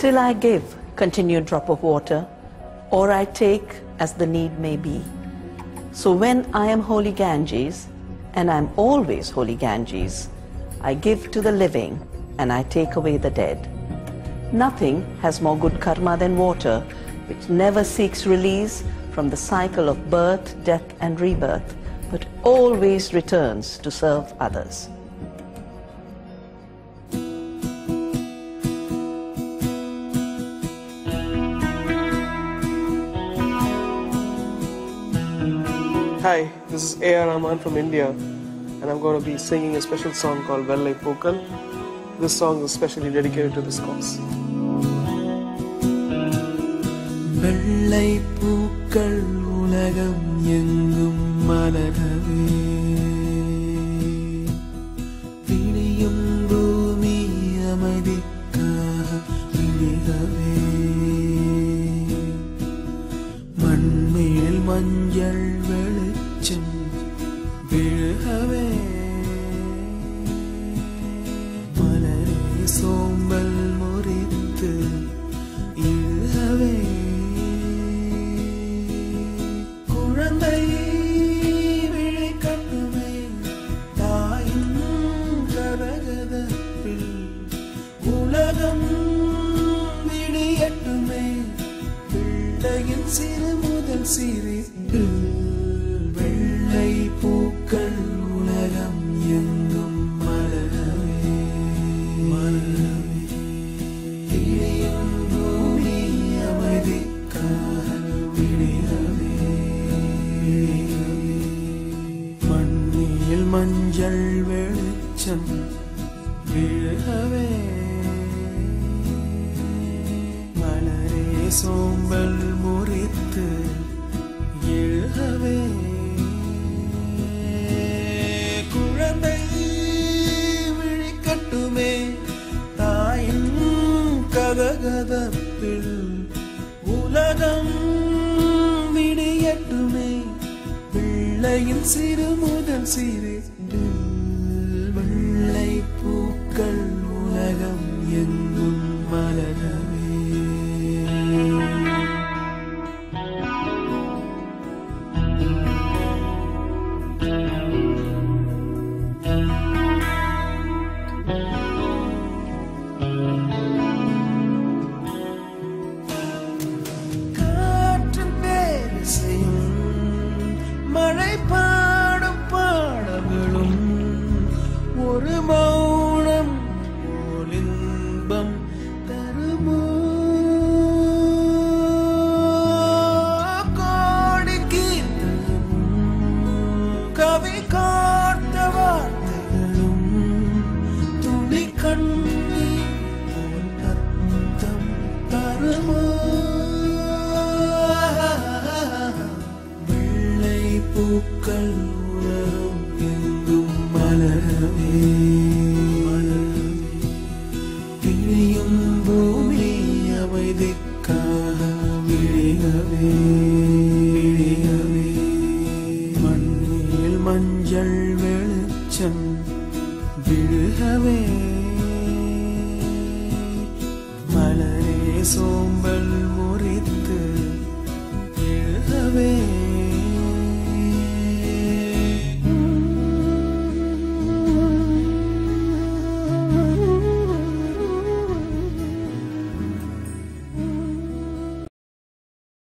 Still I give, continued drop of water, or I take as the need may be. So when I am holy Ganges, and I am always holy Ganges, I give to the living and I take away the dead. Nothing has more good karma than water, which never seeks release from the cycle of birth, death and rebirth, but always returns to serve others. Hi, this is A.R. Rahman from India, and I'm going to be singing a special song called Vellai Pookal. This song is specially dedicated to this cause. வெள்ளை பூக்கள் உலகம் எங்கும் மலரவே விழியும் பூமி அமைதிக்காக விழிகவே மண்மேல் மஞ்சள் வெளிச்சம் விழுகவே மலரே சோம்பல் முறித்து இழுகவே குழந்தை விழிக்கட்டுமே தாயின் கரகதப்பில் உலகம் விடியட்டுமே பிள்ளையின் சிறு முதல் சிரிப்பு வெள்ளை பூக்கள் உலகம் எங்கும் மலரவே மலரவே இழையும் பூமி அமைதிக்காக விடியவே மண்ணில் மஞ்சள் வெளிச்சம் விழுகவே மலரே சோம்பல் முறித்து எழுகவே குழந்தை விழிக்கட்டுமே தாயின் கதகதப்பில் உலகம் விடியட்டுமே பிள்ளையின் சிறு முதல் சிரிப்பு வெள்ளை பூக்கள் உலகம் எங்கும் மலரவே காற்றின் பேரிசையும் மழை பாடும் பாடல்களும் ஒரு மௌனம் போல் இன்பம் தருமோ கோடி கீர்த்தனமும் கவி காத்த வார்த்தைகளும் துளி கண்ணீர் போல் அர்த்தம் தருமோ வெள்ளை பூக்கள் உலகம் எங்கும் மலரவே விழியும் பூமி அமைதிக்காக விழிகவே விழிகவே மண்ணில் மஞ்சள் வெளிச்சம் விழுகவே மலரே சோம்பல்